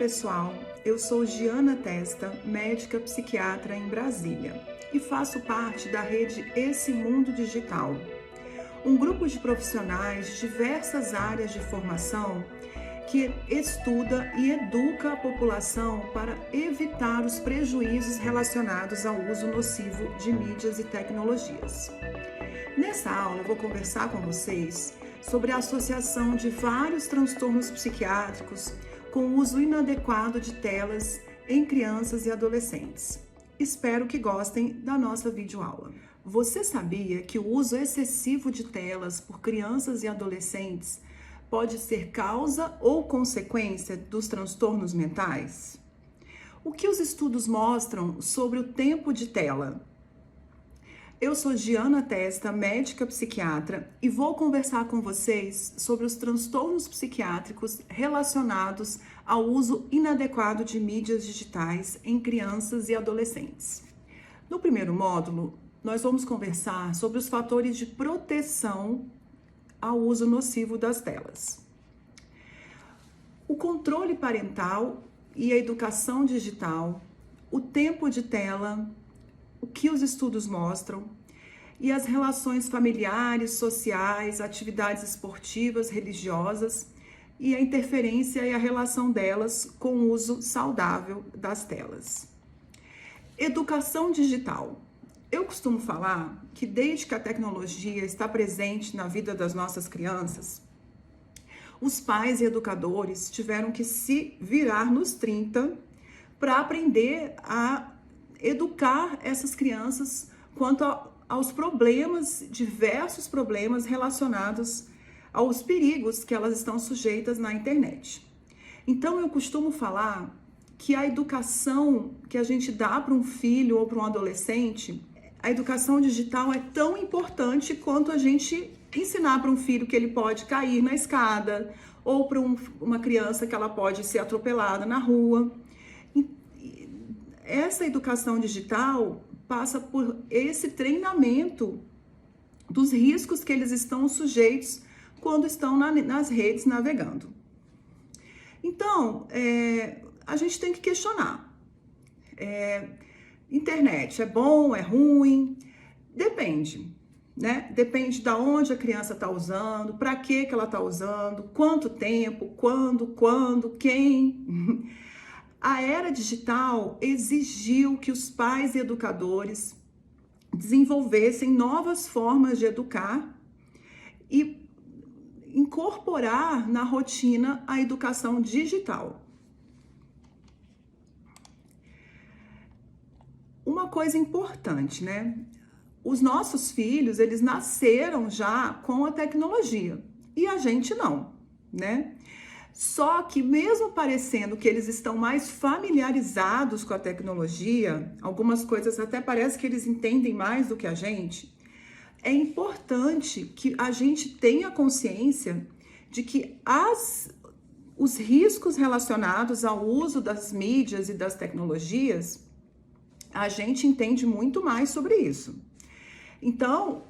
pessoal, eu sou Giana Testa, médica psiquiatra em Brasília e faço parte da rede Esse Mundo Digital, um grupo de profissionais de diversas áreas de formação que estuda e educa a população para evitar os prejuízos relacionados ao uso nocivo de mídias e tecnologias. Nessa aula eu vou conversar com vocês sobre a associação de vários transtornos psiquiátricos com o uso inadequado de telas em crianças e adolescentes. Espero que gostem da nossa videoaula. Você sabia que o uso excessivo de telas por crianças e adolescentes pode ser causa ou consequência dos transtornos mentais? O que os estudos mostram sobre o tempo de tela? Eu sou Giana Testa, médica psiquiatra, e vou conversar com vocês sobre os transtornos psiquiátricos relacionados ao uso inadequado de mídias digitais em crianças e adolescentes. No primeiro módulo, nós vamos conversar sobre os fatores de proteção ao uso nocivo das telas. O controle parental e a educação digital, o tempo de tela, o que os estudos mostram, e as relações familiares, sociais, atividades esportivas, religiosas, e a interferência e a relação delas com o uso saudável das telas. Educação digital. Eu costumo falar que desde que a tecnologia está presente na vida das nossas crianças, os pais e educadores tiveram que se virar nos 30 para aprender a educar essas crianças quanto aos problemas, diversos problemas relacionados aos perigos que elas estão sujeitas na internet. Então eu costumo falar que a educação que a gente dá para um filho ou para um adolescente, a educação digital é tão importante quanto a gente ensinar para um filho que ele pode cair na escada, ou para uma criança que ela pode ser atropelada na rua. Essa educação digital passa por esse treinamento dos riscos que eles estão sujeitos quando estão nas redes navegando. Então, a gente tem que questionar. Internet é bom, é ruim? Depende, né? Depende de onde a criança está usando, para que ela está usando, quanto tempo, quando, quem. A era digital exigiu que os pais e educadores desenvolvessem novas formas de educar e incorporar na rotina a educação digital. Uma coisa importante, né? Os nossos filhos, eles nasceram já com a tecnologia e a gente não, né? Só que mesmo parecendo que eles estão mais familiarizados com a tecnologia, algumas coisas até parece que eles entendem mais do que a gente, é importante que a gente tenha consciência de que os riscos relacionados ao uso das mídias e das tecnologias, a gente entende muito mais sobre isso. Então,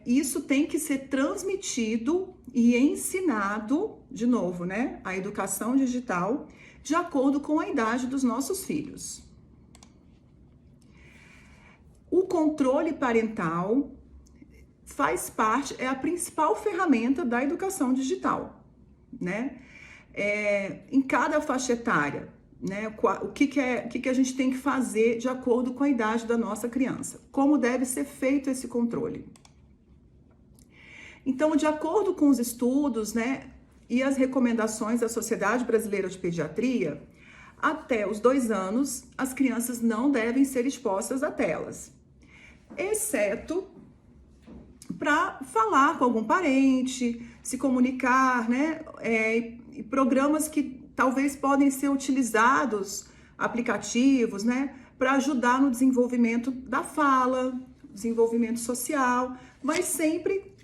isso tem que ser transmitido e ensinado, de novo, né? A educação digital, de acordo com a idade dos nossos filhos. O controle parental faz parte, é a principal ferramenta da educação digital, né? Em cada faixa etária, né? O que a gente tem que fazer de acordo com a idade da nossa criança? Como deve ser feito esse controle? Então, de acordo com os estudos, né, e as recomendações da Sociedade Brasileira de Pediatria, até os 2 anos, as crianças não devem ser expostas a telas, exceto para falar com algum parente, se comunicar, né, e programas que talvez podem ser utilizados, aplicativos, né, para ajudar no desenvolvimento da fala, desenvolvimento social, mas sempre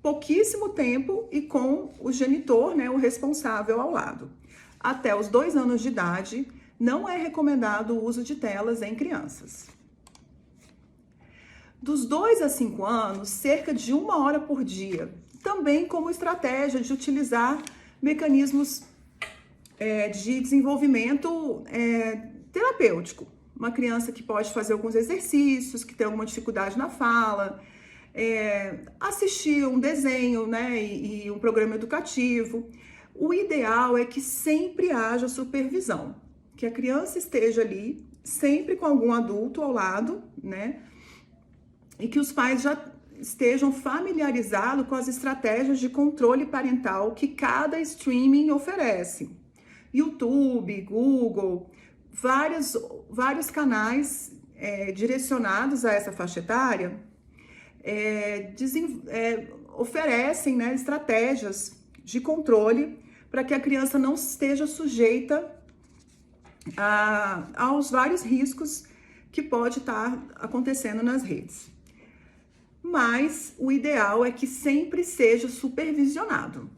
pouquíssimo tempo e com o genitor, né, o responsável ao lado. Até os 2 anos de idade, não é recomendado o uso de telas em crianças. Dos 2 a 5 anos, cerca de 1 hora por dia, também como estratégia de utilizar mecanismos de desenvolvimento terapêutico. Uma criança que pode fazer alguns exercícios, que tem alguma dificuldade na fala, assistir um desenho, né, e um programa educativo. O ideal é que sempre haja supervisão, que a criança esteja ali, sempre com algum adulto ao lado, né, e que os pais já estejam familiarizados com as estratégias de controle parental que cada streaming oferece. YouTube, Google, vários canais direcionados a essa faixa etária oferecem, né, estratégias de controle para que a criança não esteja sujeita aos vários riscos que pode estar acontecendo nas redes. Mas o ideal é que sempre seja supervisionado.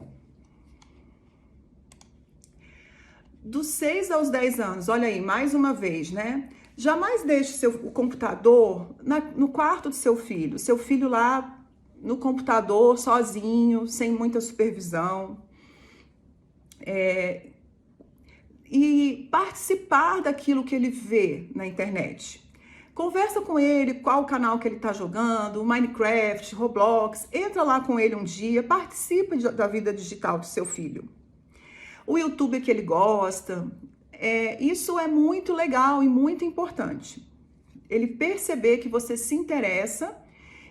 Dos 6 aos 10 anos, olha aí, mais uma vez, né? Jamais deixe o computador no quarto do seu filho lá no computador, sozinho, sem muita supervisão. E participar daquilo que ele vê na internet. Conversa com ele, qual o canal que ele está jogando, Minecraft, Roblox, entra lá com ele um dia, participe da vida digital do seu filho. O YouTube que ele gosta, isso é muito legal e muito importante. Ele perceber que você se interessa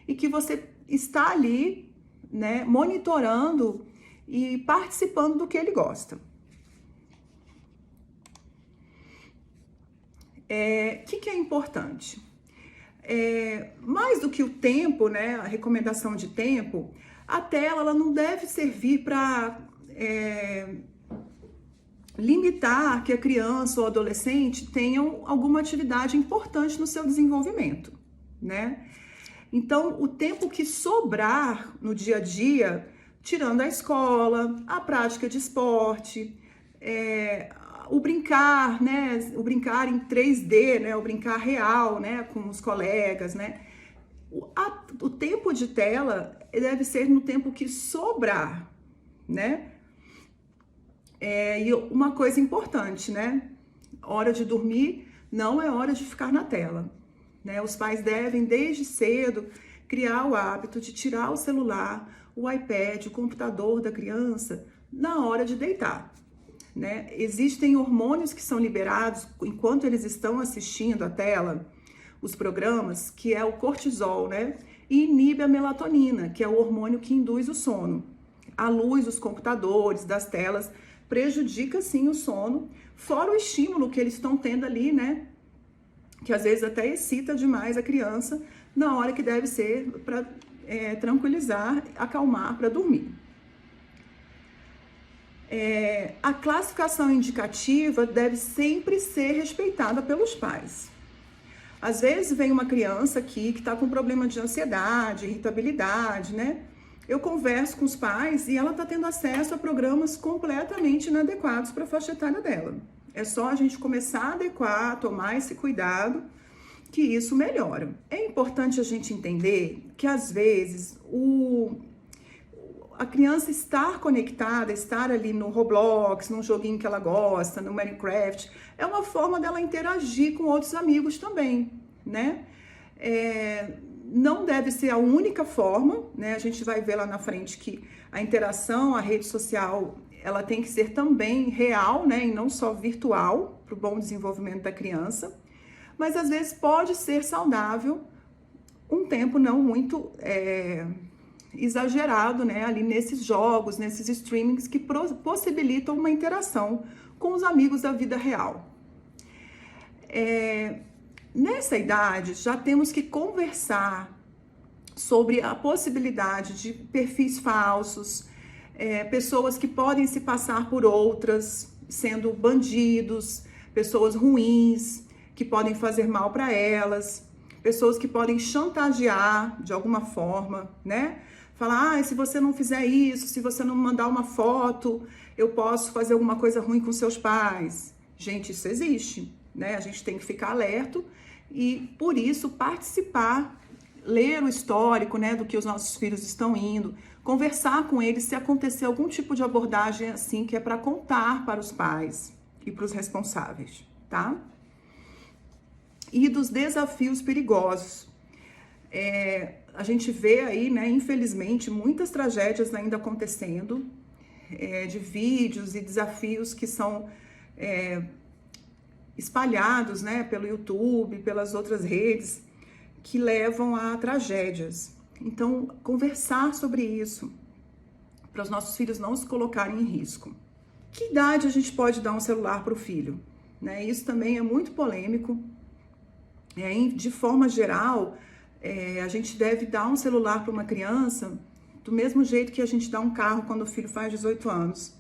e que você está ali, né, monitorando e participando do que ele gosta. Que é importante? Mais do que o tempo, né, a recomendação de tempo, a tela ela não deve servir para limitar que a criança ou adolescente tenham alguma atividade importante no seu desenvolvimento, né? Então, o tempo que sobrar no dia a dia, tirando a escola, a prática de esporte, o brincar, né? O brincar em 3D, né? O brincar real, né? Com os colegas, né? O tempo de tela deve ser no tempo que sobrar, né? E uma coisa importante, né? Hora de dormir não é hora de ficar na tela, né? Os pais devem, desde cedo, criar o hábito de tirar o celular, o iPad, o computador da criança na hora de deitar, né? Existem hormônios que são liberados enquanto eles estão assistindo a tela, os programas, que é o cortisol, né? E inibe a melatonina, que é o hormônio que induz o sono. A luz dos computadores, das telas, prejudica sim o sono, fora o estímulo que eles estão tendo ali, né? Que às vezes até excita demais a criança na hora que deve ser para tranquilizar, acalmar para dormir. A classificação indicativa deve sempre ser respeitada pelos pais. Às vezes vem uma criança aqui que está com problema de ansiedade, irritabilidade, né? Eu converso com os pais e ela está tendo acesso a programas completamente inadequados para a faixa etária dela. É só a gente começar a adequar, tomar esse cuidado, que isso melhora. É importante a gente entender que, às vezes, a criança estar conectada, estar ali no Roblox, num joguinho que ela gosta, no Minecraft, é uma forma dela interagir com outros amigos também, né? Não deve ser a única forma, né? A gente vai ver lá na frente que a interação, a rede social, ela tem que ser também real, né? E não só virtual, para o bom desenvolvimento da criança. Mas às vezes pode ser saudável um tempo não muito exagerado, né? Ali nesses jogos, nesses streamings que possibilitam uma interação com os amigos da vida real. Nessa idade, já temos que conversar sobre a possibilidade de perfis falsos, pessoas que podem se passar por outras, sendo bandidos, pessoas ruins, que podem fazer mal para elas, pessoas que podem chantagear de alguma forma, né? Falar, se você não fizer isso, se você não mandar uma foto, eu posso fazer alguma coisa ruim com seus pais. Gente, isso existe, né? A gente tem que ficar alerta e, por isso, participar, ler o histórico, né, do que os nossos filhos estão indo, conversar com eles se acontecer algum tipo de abordagem assim, que é para contar para os pais e para os responsáveis, tá? E dos desafios perigosos. A gente vê aí, né, infelizmente, muitas tragédias ainda acontecendo, de vídeos e desafios que são espalhados, né, pelo YouTube, pelas outras redes, que levam a tragédias. Então, conversar sobre isso, para os nossos filhos não se colocarem em risco. Que idade a gente pode dar um celular para o filho? Né? Isso também é muito polêmico. De forma geral, a gente deve dar um celular para uma criança do mesmo jeito que a gente dá um carro quando o filho faz 18 anos.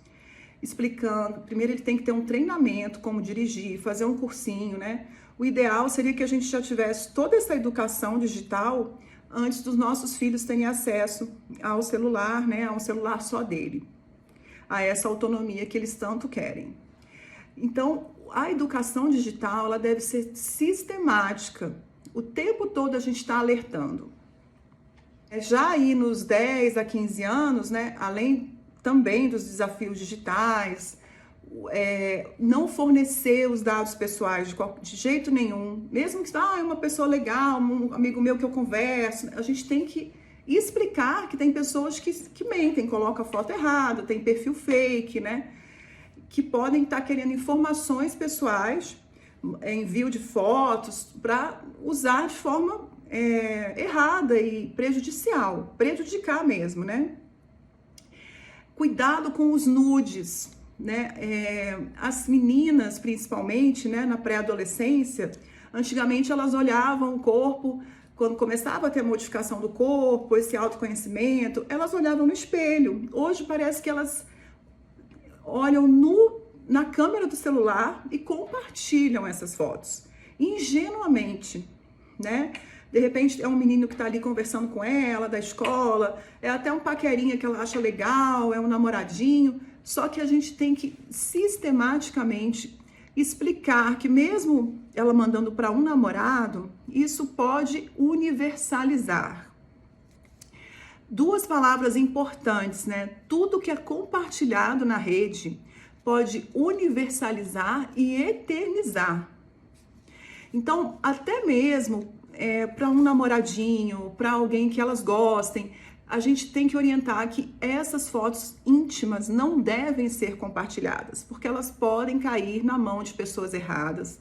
Explicando, primeiro ele tem que ter um treinamento, como dirigir, fazer um cursinho, né? O ideal seria que a gente já tivesse toda essa educação digital antes dos nossos filhos terem acesso ao celular, né? A um celular só dele, a essa autonomia que eles tanto querem. Então, a educação digital, ela deve ser sistemática. O tempo todo a gente está alertando. Já aí nos 10 a 15 anos, né, além também dos desafios digitais, não fornecer os dados pessoais de jeito nenhum. Mesmo que é uma pessoa legal, um amigo meu que eu converso, a gente tem que explicar que tem pessoas que mentem, colocam a foto errada, tem perfil fake, né? Que podem estar querendo informações pessoais, envio de fotos, para usar de forma errada e prejudicar mesmo, né? Cuidado com os nudes, né? As meninas, principalmente, né, na pré-adolescência, antigamente elas olhavam o corpo, quando começava a ter modificação do corpo, esse autoconhecimento, elas olhavam no espelho. Hoje parece que elas olham na câmera do celular e compartilham essas fotos, ingenuamente, né? De repente é um menino que tá ali conversando com ela, da escola, é até um paquerinha que ela acha legal, é um namoradinho, só que a gente tem que sistematicamente explicar que mesmo ela mandando para um namorado, isso pode universalizar. Duas palavras importantes, né? Tudo que é compartilhado na rede pode universalizar e eternizar. Então, até mesmo para um namoradinho, para alguém que elas gostem, a gente tem que orientar que essas fotos íntimas não devem ser compartilhadas, porque elas podem cair na mão de pessoas erradas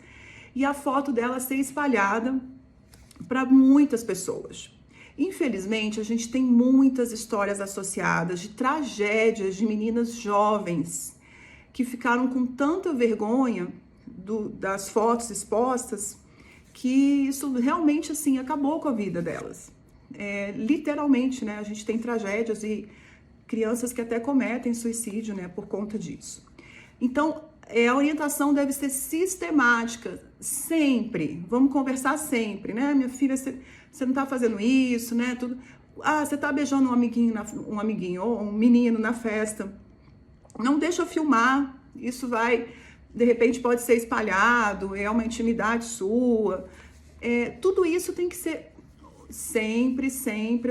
e a foto dela ser espalhada para muitas pessoas. Infelizmente, a gente tem muitas histórias associadas de tragédias de meninas jovens que ficaram com tanta vergonha das fotos expostas que isso realmente, assim, acabou com a vida delas. Literalmente, né? A gente tem tragédias e crianças que até cometem suicídio, né, por conta disso. Então, a orientação deve ser sistemática, sempre. Vamos conversar sempre, né? Minha filha, você não tá fazendo isso, né? Tudo. Você tá beijando um amiguinho ou um menino na festa. Não deixa eu filmar. Isso vai, de repente, pode ser espalhado, é uma intimidade sua. Tudo isso tem que ser sempre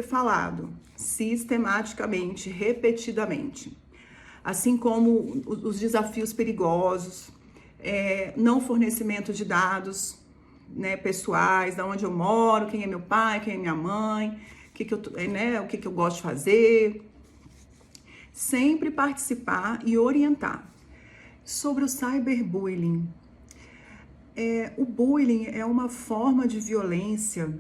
falado, sistematicamente, repetidamente. Assim como os desafios perigosos, não fornecimento de dados, né, pessoais, de onde eu moro, quem é meu pai, quem é minha mãe, o que eu gosto de fazer. Sempre participar e orientar. Sobre o cyberbullying. O bullying é uma forma de violência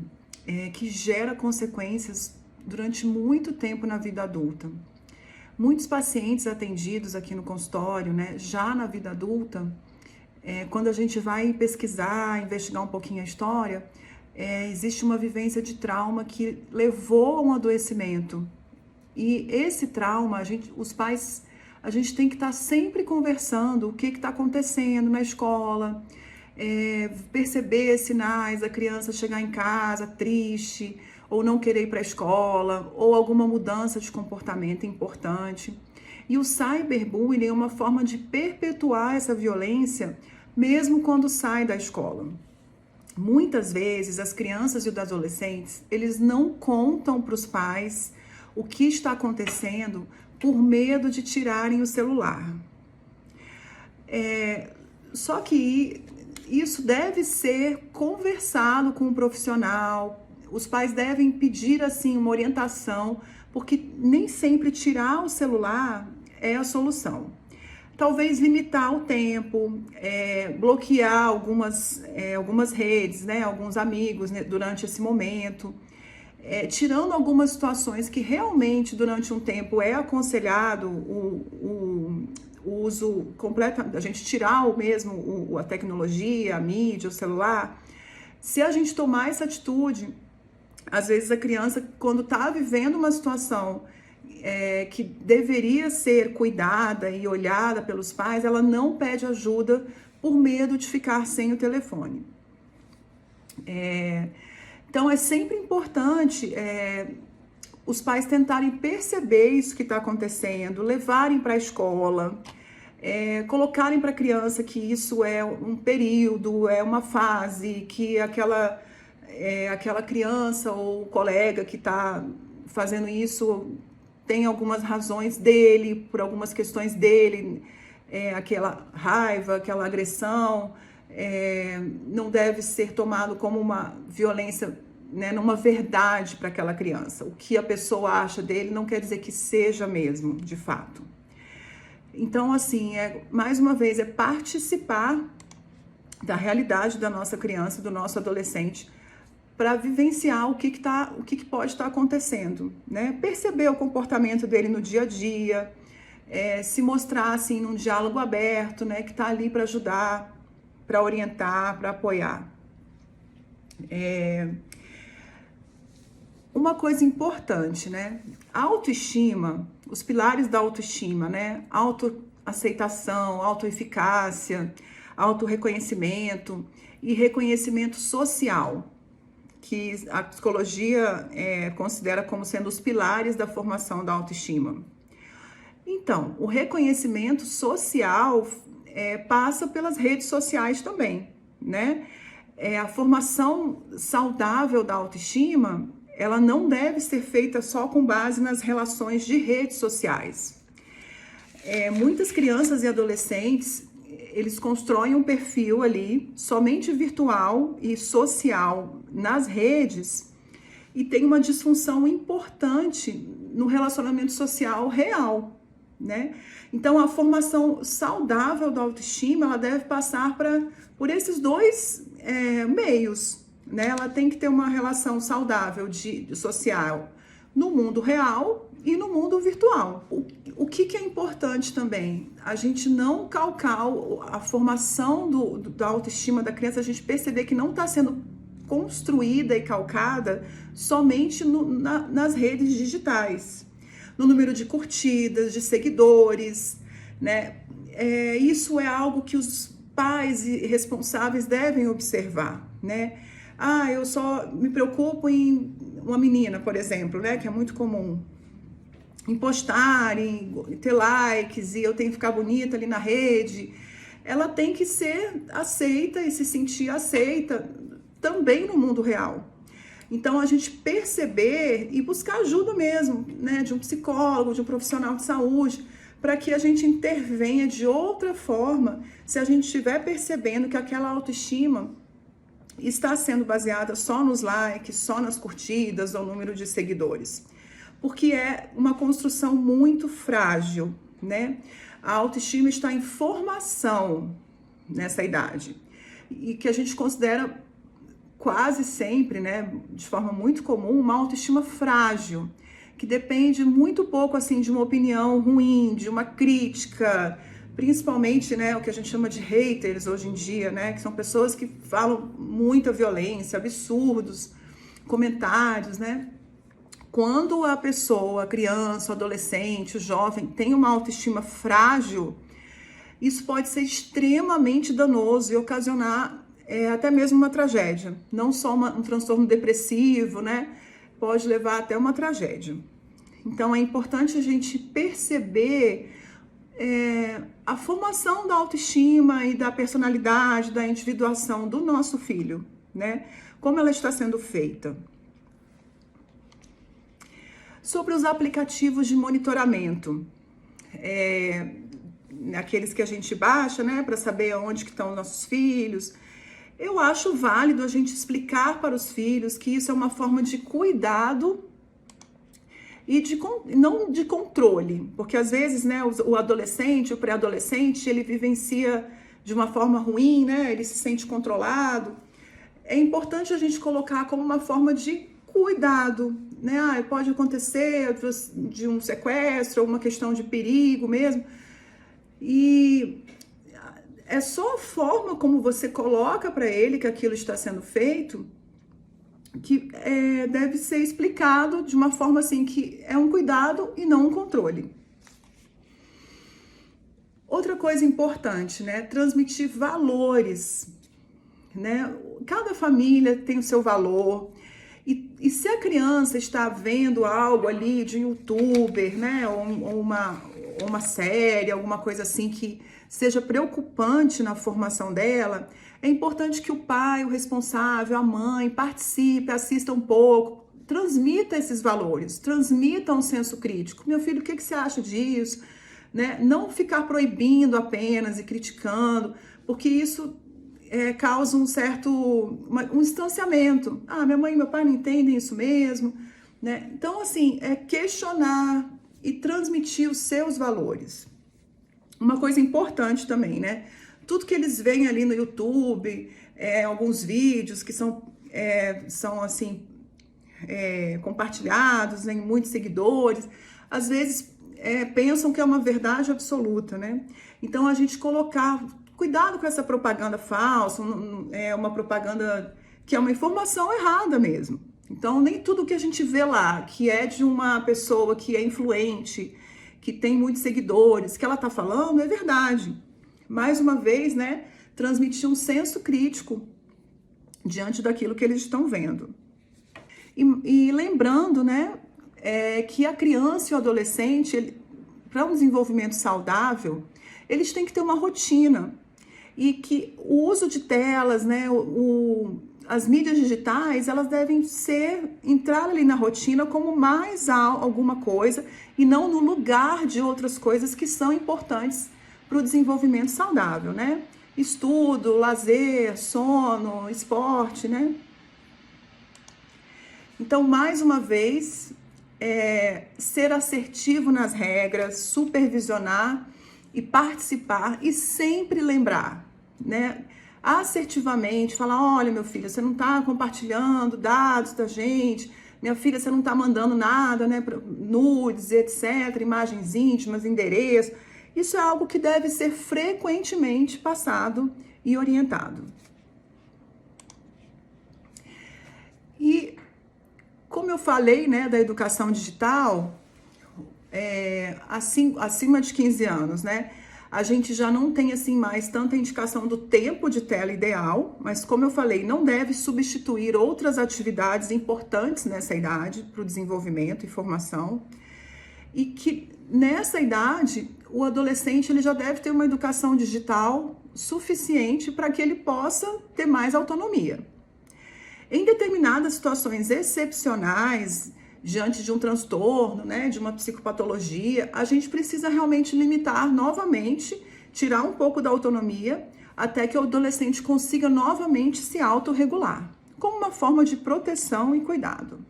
que gera consequências durante muito tempo na vida adulta. Muitos pacientes atendidos aqui no consultório, né, já na vida adulta, quando a gente vai pesquisar, investigar um pouquinho a história, existe uma vivência de trauma que levou a um adoecimento. E esse trauma, a gente tem que estar sempre conversando o que está acontecendo na escola, perceber sinais, a criança chegar em casa triste, ou não querer ir para a escola, ou alguma mudança de comportamento importante. E o cyberbullying é uma forma de perpetuar essa violência, mesmo quando sai da escola. Muitas vezes, as crianças e os adolescentes, eles não contam para os pais o que está acontecendo por medo de tirarem o celular. Só que isso deve ser conversado com um profissional, os pais devem pedir assim uma orientação, porque nem sempre tirar o celular é a solução. Talvez limitar o tempo, bloquear algumas redes, né, alguns amigos, né, durante esse momento, tirando algumas situações que realmente durante um tempo é aconselhado o uso completo, a gente tirar a tecnologia, a mídia, o celular. Se a gente tomar essa atitude, às vezes a criança, quando está vivendo uma situação que deveria ser cuidada e olhada pelos pais, ela não pede ajuda por medo de ficar sem o telefone. Então é sempre importante os pais tentarem perceber isso que está acontecendo, levarem para a escola, colocarem para a criança que isso é um período, é uma fase, que aquela criança ou colega que está fazendo isso tem algumas razões dele, por algumas questões dele, aquela raiva, aquela agressão, não deve ser tomado como uma violência, né, numa verdade para aquela criança. O que a pessoa acha dele não quer dizer que seja mesmo, de fato. Então, assim, mais uma vez, participar da realidade da nossa criança, do nosso adolescente, para vivenciar o que pode estar acontecendo, né? Perceber o comportamento dele no dia a dia, se mostrar assim num diálogo aberto, né? Que está ali para ajudar, para orientar, para apoiar. Uma coisa importante, né? A autoestima, os pilares da autoestima, né? Autoaceitação, autoeficácia, autorreconhecimento e reconhecimento social, que a psicologia considera como sendo os pilares da formação da autoestima. Então, o reconhecimento social passa pelas redes sociais também, né? A formação saudável da autoestima, ela não deve ser feita só com base nas relações de redes sociais. Muitas crianças e adolescentes, eles constroem um perfil ali, somente virtual e social, nas redes, e tem uma disfunção importante no relacionamento social real, né? Então, a formação saudável da autoestima, ela deve passar por esses dois meios, né? Ela tem que ter uma relação saudável de social no mundo real e no mundo virtual. O que é importante também? A gente não calcar a formação da autoestima da criança, a gente perceber que não está sendo construída e calcada somente nas redes digitais, no número de curtidas, de seguidores, né? Isso é algo que os pais e responsáveis devem observar, né? Eu só me preocupo em uma menina, por exemplo, né, que é muito comum, em postar, em ter likes, e eu tenho que ficar bonita ali na rede. Ela tem que ser aceita e se sentir aceita também no mundo real. Então, a gente perceber e buscar ajuda mesmo, né, de um psicólogo, de um profissional de saúde, para que a gente intervenha de outra forma, se a gente estiver percebendo que aquela autoestima está sendo baseada só nos likes, só nas curtidas ou número de seguidores. Porque é uma construção muito frágil, né? A autoestima está em formação nessa idade. E que a gente considera quase sempre, né, de forma muito comum, uma autoestima frágil, que depende muito pouco, assim, de uma opinião ruim, de uma crítica, principalmente, né, o que a gente chama de haters hoje em dia, né, que são pessoas que falam muita violência, absurdos, comentários, né. Quando a pessoa, a criança, o adolescente, o jovem, tem uma autoestima frágil, isso pode ser extremamente danoso e ocasionar até mesmo uma tragédia. Não só um transtorno depressivo, né, pode levar até uma tragédia. Então, é importante a gente perceber a formação da autoestima e da personalidade, da individuação do nosso filho, né? Como ela está sendo feita. sobre os aplicativos de monitoramento. Aqueles que a gente baixa, né, para saber onde que estão nossos filhos. Eu acho válido a gente explicar para os filhos que isso é uma forma de cuidado e não de controle, porque às vezes, né, o adolescente, o pré-adolescente, ele vivencia de uma forma ruim, né, ele se sente controlado. É importante a gente colocar como uma forma de cuidado, né, pode acontecer de um sequestro, uma questão de perigo mesmo, e é só a forma como você coloca para ele que aquilo está sendo feito que deve ser explicado de uma forma assim que é um cuidado e não um controle. Outra coisa importante, né? Transmitir valores, né? Cada família tem o seu valor. E se a criança está vendo algo ali de um youtuber, né? Ou uma série, alguma coisa assim que seja preocupante na formação dela, é importante que o pai, o responsável, a mãe participe, assista um pouco, transmita esses valores, transmita um senso crítico. Meu filho, o que você acha disso? Né? Não ficar proibindo apenas e criticando, porque isso causa um distanciamento. Ah, minha mãe e meu pai não entendem isso mesmo, né? Então, assim, questionar e transmitir os seus valores. Uma coisa importante também, né? Tudo que eles veem ali no YouTube, alguns vídeos que são assim, compartilhados, né, em muitos seguidores, às vezes pensam que é uma verdade absoluta, né? Então, a gente colocar cuidado com essa propaganda falsa, uma propaganda que é uma informação errada mesmo. Então, nem tudo que a gente vê lá, que é de uma pessoa que é influente, que tem muitos seguidores, que ela está falando, é verdade. Mais uma vez, né, transmitir um senso crítico diante daquilo que eles estão vendo. E lembrando, né, que a criança e o adolescente, para um desenvolvimento saudável, eles têm que ter uma rotina. E que o uso de telas, né, as mídias digitais, elas devem entrar ali na rotina como mais alguma coisa e não no lugar de outras coisas que são importantes para o desenvolvimento saudável, né? Estudo, lazer, sono, esporte, né? Então, mais uma vez, ser assertivo nas regras, supervisionar e participar e sempre lembrar, né? Assertivamente, falar, olha, meu filho, você não está compartilhando dados da gente, minha filha, você não está mandando nada, né, nudes, etc., imagens íntimas, endereço. Isso é algo que deve ser frequentemente passado e orientado. E, como eu falei, né, da educação digital, acima de 15 anos, né, a gente já não tem assim mais tanta indicação do tempo de tela ideal, mas como eu falei, não deve substituir outras atividades importantes nessa idade para o desenvolvimento e formação, e que nessa idade o adolescente ele já deve ter uma educação digital suficiente para que ele possa ter mais autonomia. Em determinadas situações excepcionais, diante de um transtorno, né, de uma psicopatologia, a gente precisa realmente limitar novamente, tirar um pouco da autonomia, até que o adolescente consiga novamente se autorregular, como uma forma de proteção e cuidado.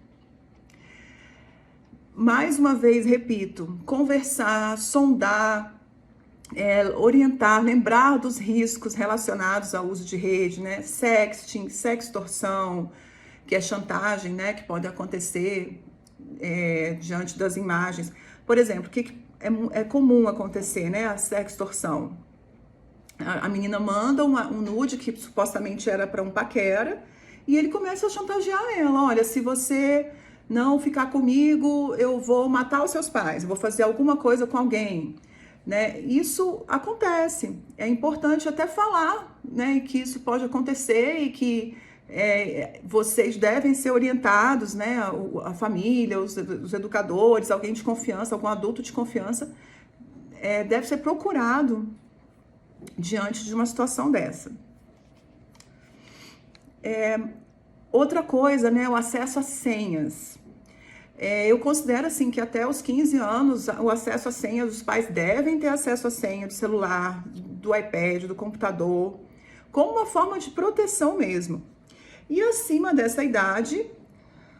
Mais uma vez, repito, conversar, sondar, orientar, lembrar dos riscos relacionados ao uso de rede, né, sexting, sextorção, que é chantagem, né, que pode acontecer diante das imagens. Por exemplo, o que é comum acontecer, né? A sextorção. A menina manda um nude que supostamente era para um paquera e ele começa a chantagear ela. Olha, se você não ficar comigo, eu vou matar os seus pais, eu vou fazer alguma coisa com alguém, né? Isso acontece. É importante até falar, né, que isso pode acontecer e que vocês devem ser orientados, né, a família, os educadores, alguém de confiança, algum adulto de confiança, deve ser procurado diante de uma situação dessa. Outra coisa, né, o acesso às senhas. Eu considero assim que até os 15 anos o acesso à senha, os pais devem ter acesso à senha do celular, do iPad, do computador, como uma forma de proteção mesmo. E acima dessa idade,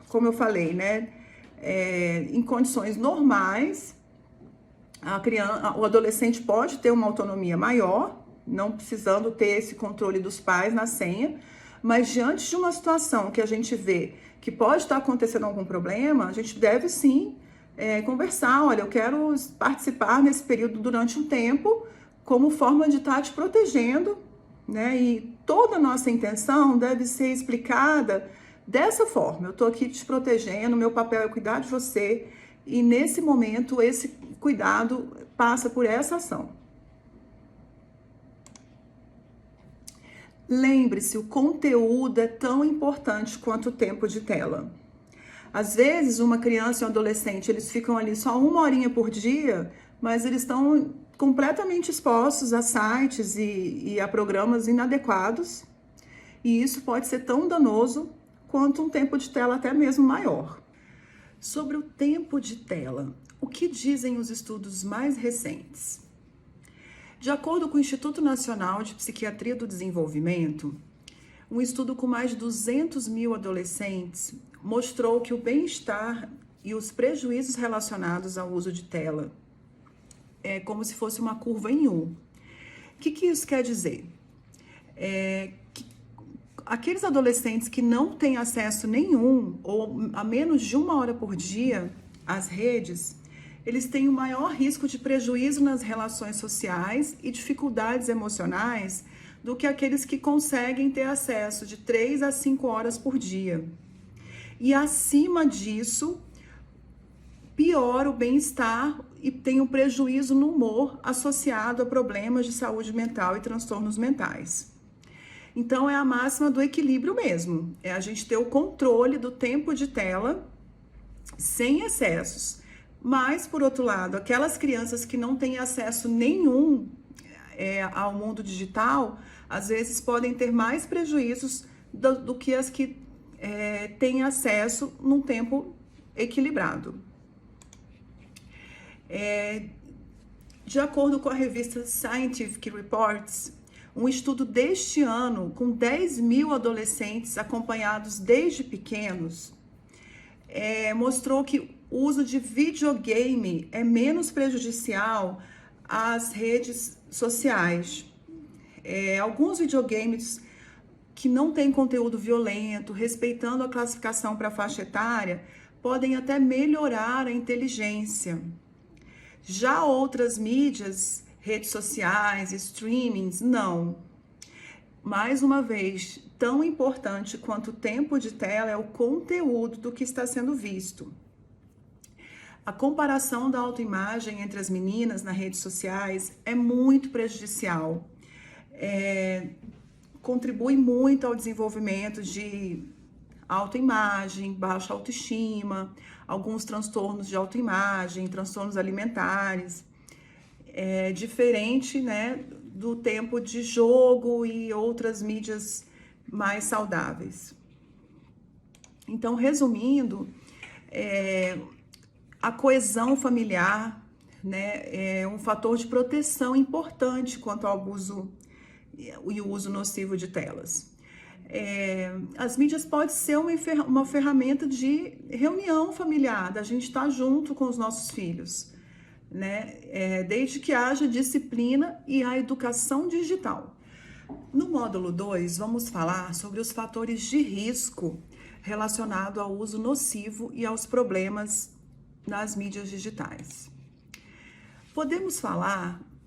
como eu falei, né, em condições normais, o adolescente pode ter uma autonomia maior, não precisando ter esse controle dos pais na senha, mas diante de uma situação que a gente vê que pode estar acontecendo algum problema, a gente deve sim conversar. Olha, eu quero participar nesse período durante um tempo, como forma de estar te protegendo, né? E toda a nossa intenção deve ser explicada dessa forma. Eu estou aqui te protegendo, meu papel é cuidar de você, e nesse momento esse cuidado passa por essa ação. Lembre-se, o conteúdo é tão importante quanto o tempo de tela. Às vezes, uma criança e um adolescente, eles ficam ali só 1 horinha por dia, mas eles estão completamente expostos a sites e a programas inadequados. E isso pode ser tão danoso quanto um tempo de tela até mesmo maior. Sobre o tempo de tela, o que dizem os estudos mais recentes? De acordo com o Instituto Nacional de Psiquiatria do Desenvolvimento, um estudo com mais de 200 mil adolescentes mostrou que o bem-estar e os prejuízos relacionados ao uso de tela é como se fosse uma curva em U. O que isso quer dizer? Que aqueles adolescentes que não têm acesso nenhum ou a menos de 1 hora por dia às redes, eles têm o maior risco de prejuízo nas relações sociais e dificuldades emocionais do que aqueles que conseguem ter acesso de 3 a 5 horas por dia. E acima disso, piora o bem-estar e tem um prejuízo no humor associado a problemas de saúde mental e transtornos mentais. Então é a máxima do equilíbrio mesmo, é a gente ter o controle do tempo de tela sem excessos. Mas, por outro lado, aquelas crianças que não têm acesso nenhum ao mundo digital, às vezes podem ter mais prejuízos do que as que têm acesso num tempo equilibrado. De acordo com a revista Scientific Reports, um estudo deste ano com 10 mil adolescentes acompanhados desde pequenos, mostrou que o uso de videogame é menos prejudicial às redes sociais. Alguns videogames que não têm conteúdo violento, respeitando a classificação para a faixa etária, podem até melhorar a inteligência. Já outras mídias, redes sociais, streamings, não. Mais uma vez, tão importante quanto o tempo de tela é o conteúdo do que está sendo visto. A comparação da autoimagem entre as meninas nas redes sociais é muito prejudicial. Contribui muito ao desenvolvimento de autoimagem, baixa autoestima, alguns transtornos de autoimagem, transtornos alimentares. Diferente, né, do tempo de jogo e outras mídias mais saudáveis. Então, resumindo, a coesão familiar, né, é um fator de proteção importante quanto ao abuso e o uso nocivo de telas. As mídias podem ser uma ferramenta de reunião familiar, da gente estar junto com os nossos filhos, né, desde que haja disciplina e a educação digital. No módulo 2, vamos falar sobre os fatores de risco relacionado ao uso nocivo e aos problemas nas mídias digitais. Podemos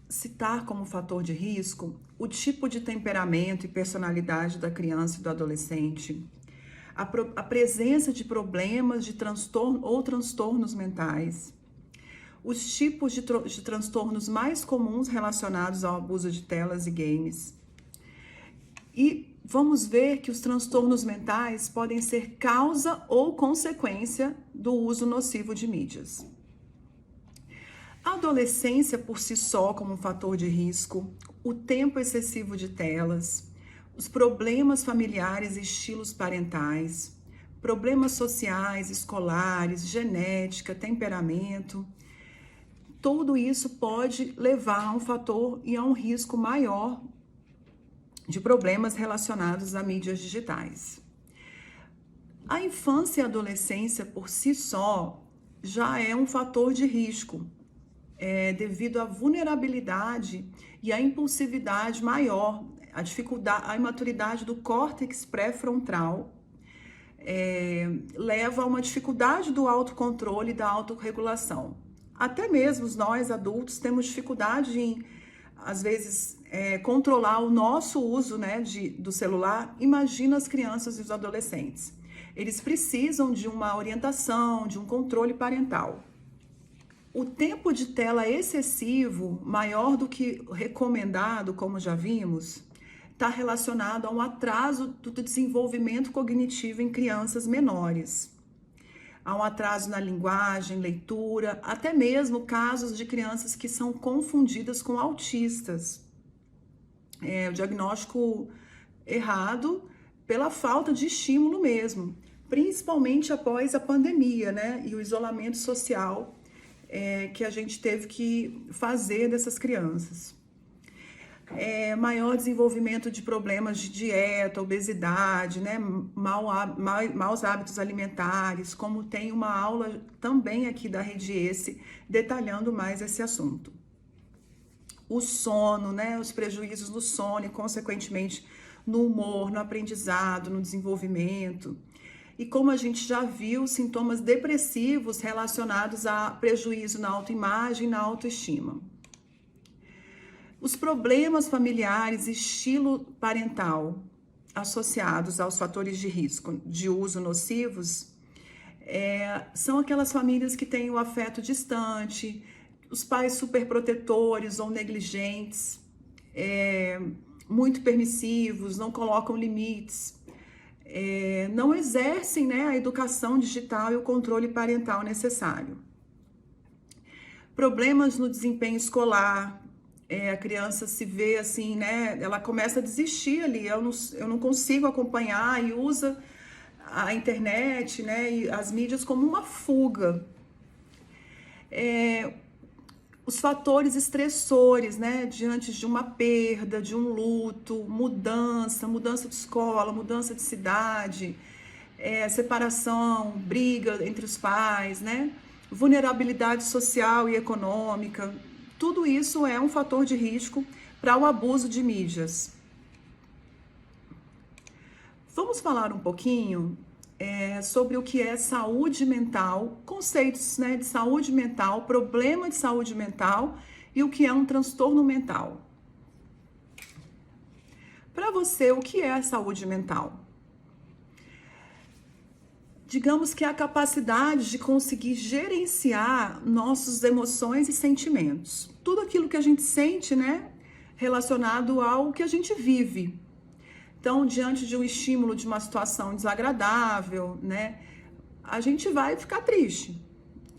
citar como fator de risco o tipo de temperamento e personalidade da criança e do adolescente, a presença de problemas de transtorno ou transtornos mentais, os tipos de transtornos mais comuns relacionados ao abuso de telas e games. E vamos ver que os transtornos mentais podem ser causa ou consequência do uso nocivo de mídias. A adolescência por si só como um fator de risco, o tempo excessivo de telas, os problemas familiares e estilos parentais, problemas sociais, escolares, genética, temperamento. Tudo isso pode levar a um fator e a um risco maior de problemas relacionados a mídias digitais. A infância e a adolescência por si só já é um fator de risco, devido à vulnerabilidade e à impulsividade maior, a dificuldade, a imaturidade do córtex pré-frontal leva a uma dificuldade do autocontrole e da autorregulação. Até mesmo nós adultos temos dificuldade em, às vezes, controlar o nosso uso, né, do celular. Imagina as crianças e os adolescentes. Eles precisam de uma orientação, de um controle parental. O tempo de tela excessivo, maior do que recomendado, como já vimos, está relacionado a um atraso do desenvolvimento cognitivo em crianças menores. Há um atraso na linguagem, leitura, até mesmo casos de crianças que são confundidas com autistas. O diagnóstico errado pela falta de estímulo mesmo, principalmente após a pandemia, né? E o isolamento social que a gente teve que fazer dessas crianças. Maior desenvolvimento de problemas de dieta, obesidade, né? Maus hábitos alimentares, como tem uma aula também aqui da Rede Esse, detalhando mais esse assunto. O sono, né? Os prejuízos no sono e, consequentemente, no humor, no aprendizado, no desenvolvimento. E como a gente já viu, sintomas depressivos relacionados a prejuízo na autoimagem e na autoestima. Os problemas familiares e estilo parental associados aos fatores de risco de uso nocivos são aquelas famílias que têm o afeto distante, os pais superprotetores ou negligentes, muito permissivos, não colocam limites, não exercem, né, a educação digital e o controle parental necessário. Problemas no desempenho escolar, a criança se vê assim, né, ela começa a desistir ali, eu não consigo acompanhar e usa a internet, né, e as mídias como uma fuga. Os fatores estressores, né, diante de uma perda, de um luto, mudança de escola, mudança de cidade, separação, briga entre os pais, né, vulnerabilidade social e econômica, tudo isso é um fator de risco para o abuso de mídias. Vamos falar um pouquinho sobre o que é saúde mental, conceitos, né, de saúde mental, problema de saúde mental e o que é um transtorno mental. Para você, o que é a saúde mental? Digamos que é a capacidade de conseguir gerenciar nossas emoções e sentimentos. Tudo aquilo que a gente sente, né, relacionado ao que a gente vive. Então, diante de um estímulo, de uma situação desagradável, né, a gente vai ficar triste.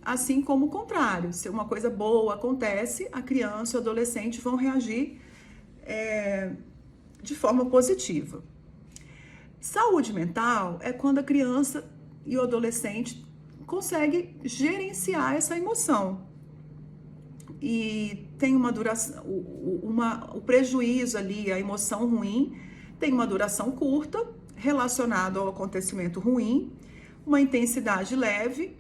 Assim como o contrário, se uma coisa boa acontece, a criança e o adolescente vão reagir de forma positiva. Saúde mental é quando a criança e o adolescente consegue gerenciar essa emoção. E tem uma duração, o prejuízo ali, a emoção ruim, tem uma duração curta, relacionado ao acontecimento ruim, uma intensidade leve,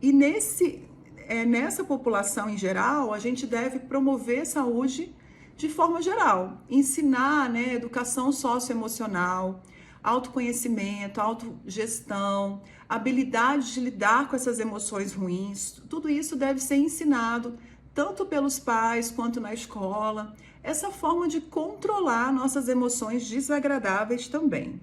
e nessa população em geral, a gente deve promover saúde de forma geral, ensinar, né, educação socioemocional, autoconhecimento, autogestão, habilidade de lidar com essas emoções ruins, tudo isso deve ser ensinado tanto pelos pais quanto na escola, essa forma de controlar nossas emoções desagradáveis também.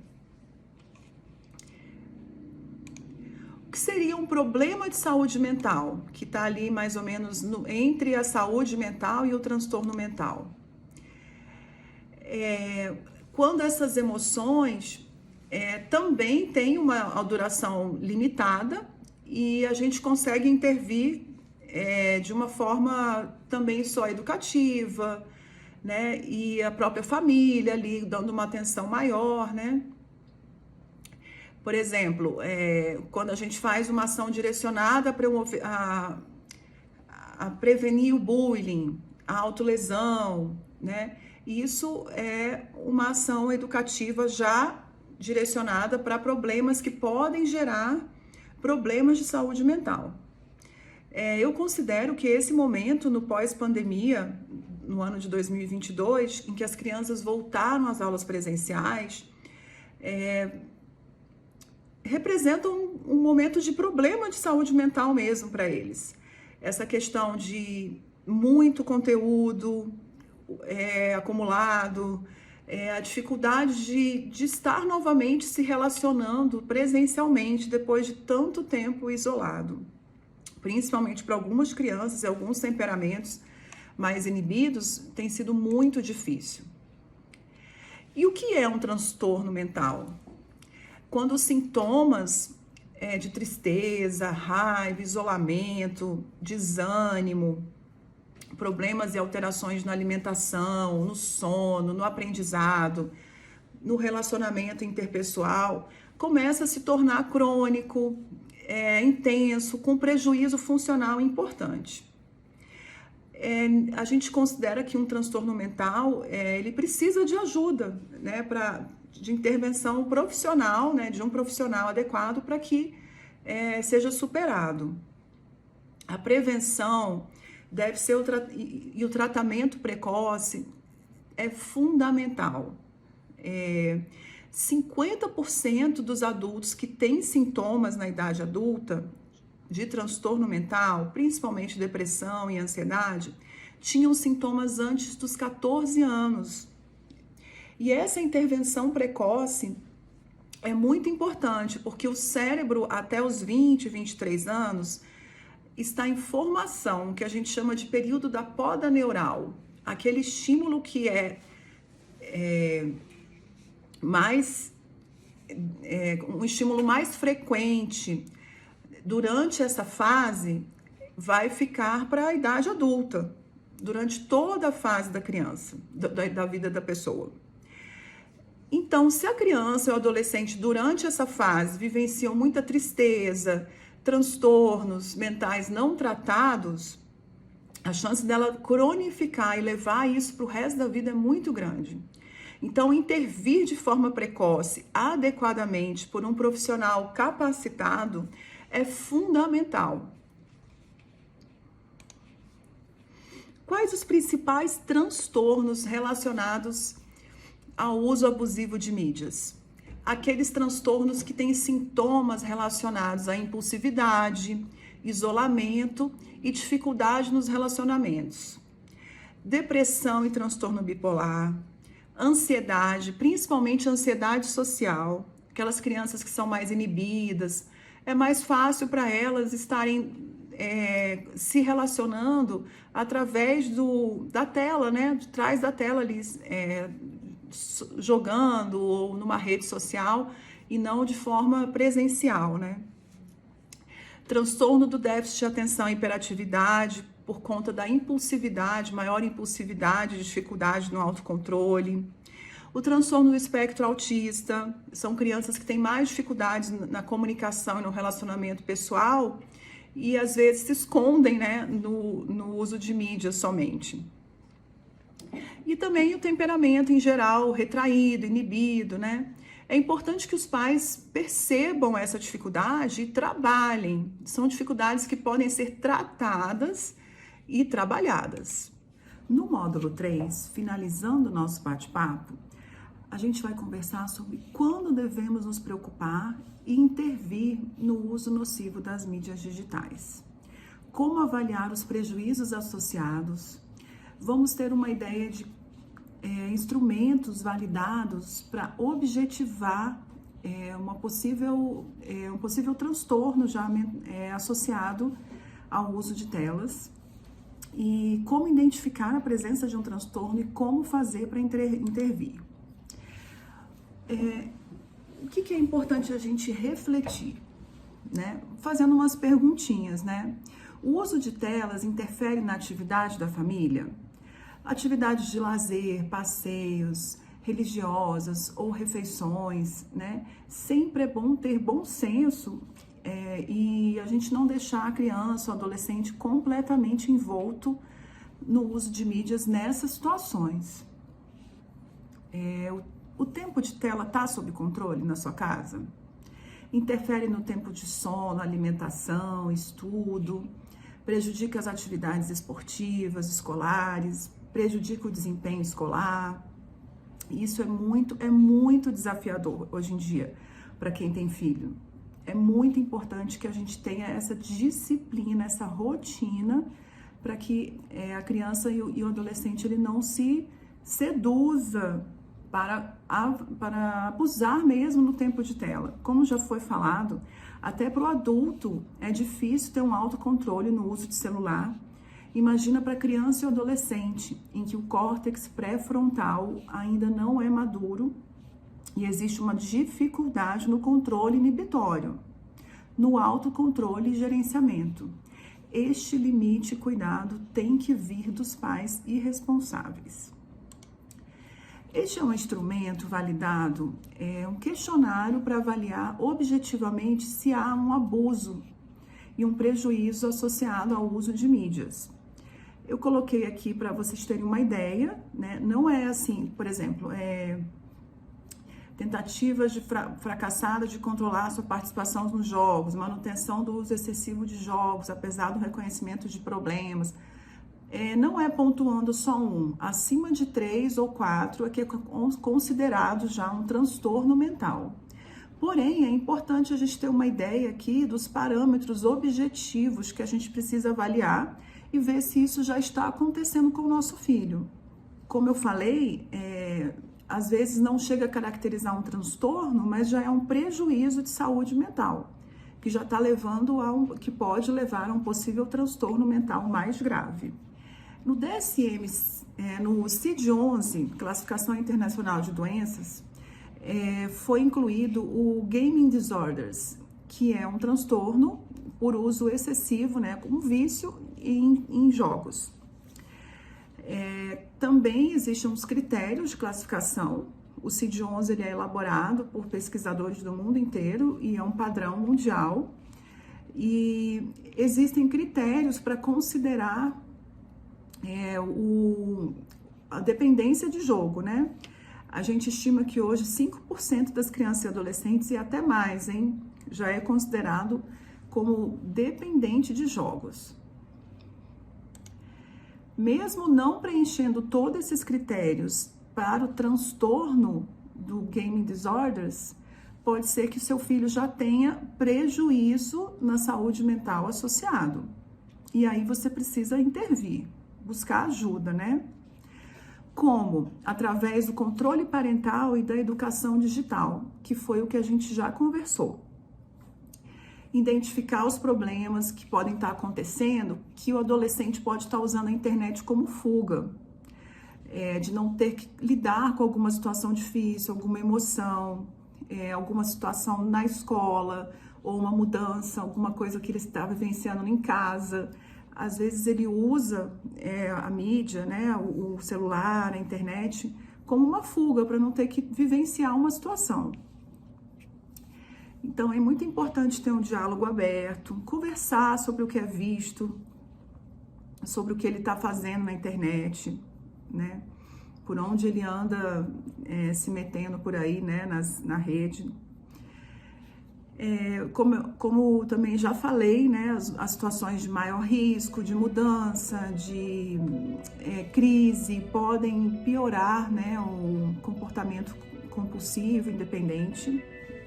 O que seria um problema de saúde mental, que está ali mais ou menos entre a saúde mental e o transtorno mental? Quando essas emoções também têm uma duração limitada e a gente consegue intervir de uma forma também só educativa, né? E a própria família ali dando uma atenção maior, né? Por exemplo, quando a gente faz uma ação direcionada a prevenir o bullying, a autolesão, né? Isso é uma ação educativa já direcionada para problemas que podem gerar problemas de saúde mental. Eu considero que esse momento no pós-pandemia, no ano de 2022, em que as crianças voltaram às aulas presenciais, representam um momento de problema de saúde mental mesmo para eles. Essa questão de muito conteúdo acumulado, a dificuldade de estar novamente se relacionando presencialmente depois de tanto tempo isolado. Principalmente para algumas crianças e alguns temperamentos mais inibidos, tem sido muito difícil. E o que é um transtorno mental? Quando os sintomas de tristeza, raiva, isolamento, desânimo, problemas e alterações na alimentação, no sono, no aprendizado, no relacionamento interpessoal, começa a se tornar crônico, intenso, com prejuízo funcional importante. A gente considera que um transtorno mental, ele precisa de ajuda, né, de intervenção profissional, né, de um profissional adequado para que seja superado. A prevenção deve ser e o tratamento precoce é fundamental. 50% dos adultos que têm sintomas na idade adulta de transtorno mental, principalmente depressão e ansiedade, tinham sintomas antes dos 14 anos. E essa intervenção precoce é muito importante, porque o cérebro, até os 20, 23 anos, está em formação, que a gente chama de período da poda neural. Aquele estímulo que um estímulo mais frequente durante essa fase vai ficar para a idade adulta, durante toda a fase da criança, da vida da pessoa. Então, se a criança ou o adolescente durante essa fase vivenciam muita tristeza, transtornos mentais não tratados, a chance dela cronificar e levar isso para o resto da vida é muito grande. Então, intervir de forma precoce, adequadamente, por um profissional capacitado, é fundamental. Quais os principais transtornos relacionados ao uso abusivo de mídias? Aqueles transtornos que têm sintomas relacionados à impulsividade, isolamento e dificuldade nos relacionamentos. Depressão e transtorno bipolar, ansiedade, principalmente ansiedade social, aquelas crianças que são mais inibidas, é mais fácil para elas estarem se relacionando através da tela, né? De trás da tela ali, jogando ou numa rede social e não de forma presencial, né? Transtorno do déficit de atenção e hiperatividade por conta da impulsividade, maior impulsividade, dificuldade no autocontrole. O transtorno do espectro autista, são crianças que têm mais dificuldades na comunicação e no relacionamento pessoal e às vezes se escondem, né, no uso de mídia somente. E também o temperamento em geral, retraído, inibido, né? É importante que os pais percebam essa dificuldade e trabalhem. São dificuldades que podem ser tratadas e trabalhadas. No módulo 3, finalizando o nosso bate-papo, a gente vai conversar sobre quando devemos nos preocupar e intervir no uso nocivo das mídias digitais. Como avaliar os prejuízos associados. Vamos ter uma ideia de instrumentos validados para objetivar um possível transtorno já associado ao uso de telas e como identificar a presença de um transtorno e como fazer para intervir. O que é importante a gente refletir, né? Fazendo umas perguntinhas, né? O uso de telas interfere na atividade da família? Atividades de lazer, passeios, religiosas ou refeições, né? Sempre é bom ter bom senso e a gente não deixar a criança ou adolescente completamente envolto no uso de mídias nessas situações. O tempo de tela está sob controle na sua casa? Interfere no tempo de sono, alimentação, estudo, prejudica as atividades esportivas, escolares, prejudica o desempenho escolar. Isso é muito desafiador hoje em dia para quem tem filho. É muito importante que a gente tenha essa disciplina, essa rotina, para que a criança e o adolescente ele não se seduza para abusar mesmo no tempo de tela. Como já foi falado, até para o adulto é difícil ter um autocontrole no uso de celular. Imagina para criança e adolescente, em que o córtex pré-frontal ainda não é maduro e existe uma dificuldade no controle inibitório, no autocontrole e gerenciamento. Este limite e cuidado tem que vir dos pais irresponsáveis. Este é um instrumento validado, um questionário para avaliar objetivamente se há um abuso e um prejuízo associado ao uso de mídias. Eu coloquei aqui para vocês terem uma ideia, né? Não é assim, por exemplo, tentativas fracassadas de controlar sua participação nos jogos, manutenção do uso excessivo de jogos, apesar do reconhecimento de problemas. Não é pontuando só um, acima de 3 ou 4 é que é considerado já um transtorno mental. Porém, é importante a gente ter uma ideia aqui dos parâmetros objetivos que a gente precisa avaliar e ver se isso já está acontecendo com o nosso filho. Como eu falei, às vezes não chega a caracterizar um transtorno, mas já é um prejuízo de saúde mental, que já está levando que pode levar a um possível transtorno mental mais grave. No DSM, no CID-11, Classificação Internacional de Doenças, foi incluído o Gaming Disorders, que é um transtorno por uso excessivo, né, um vício em jogos. Também existem uns critérios de classificação. O CID-11 ele é elaborado por pesquisadores do mundo inteiro e é um padrão mundial. E existem critérios para considerar a dependência de jogo, né? A gente estima que hoje 5% das crianças e adolescentes, e até mais, já é considerado como dependente de jogos. Mesmo não preenchendo todos esses critérios para o transtorno do Gaming Disorders, pode ser que seu filho já tenha prejuízo na saúde mental associado. E aí você precisa intervir, buscar ajuda, né? Como? Através do controle parental e da educação digital, que foi o que a gente já conversou. Identificar os problemas que podem estar acontecendo, que o adolescente pode estar usando a internet como fuga, de não ter que lidar com alguma situação difícil, alguma emoção, alguma situação na escola, ou uma mudança, alguma coisa que ele está vivenciando em casa. Às vezes ele usa a mídia, né, o celular, a internet, como uma fuga para não ter que vivenciar uma situação. Então é muito importante ter um diálogo aberto, conversar sobre o que é visto, sobre o que ele está fazendo na internet, né, por onde ele anda se metendo por aí, né, na rede. Como também já falei, né, as situações de maior risco, de mudança, de crise, podem piorar, né, o comportamento compulsivo, independente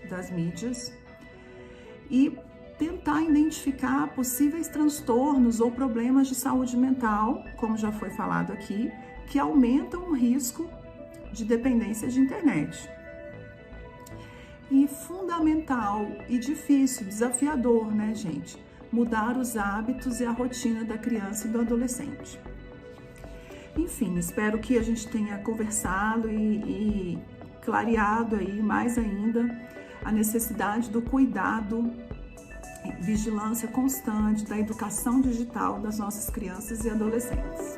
das mídias, e tentar identificar possíveis transtornos ou problemas de saúde mental, como já foi falado aqui, que aumentam o risco de dependência de internet. E fundamental e difícil, desafiador, né, gente? Mudar os hábitos e a rotina da criança e do adolescente. Enfim, espero que a gente tenha conversado e clareado aí mais ainda a necessidade do cuidado, vigilância constante da educação digital das nossas crianças e adolescentes.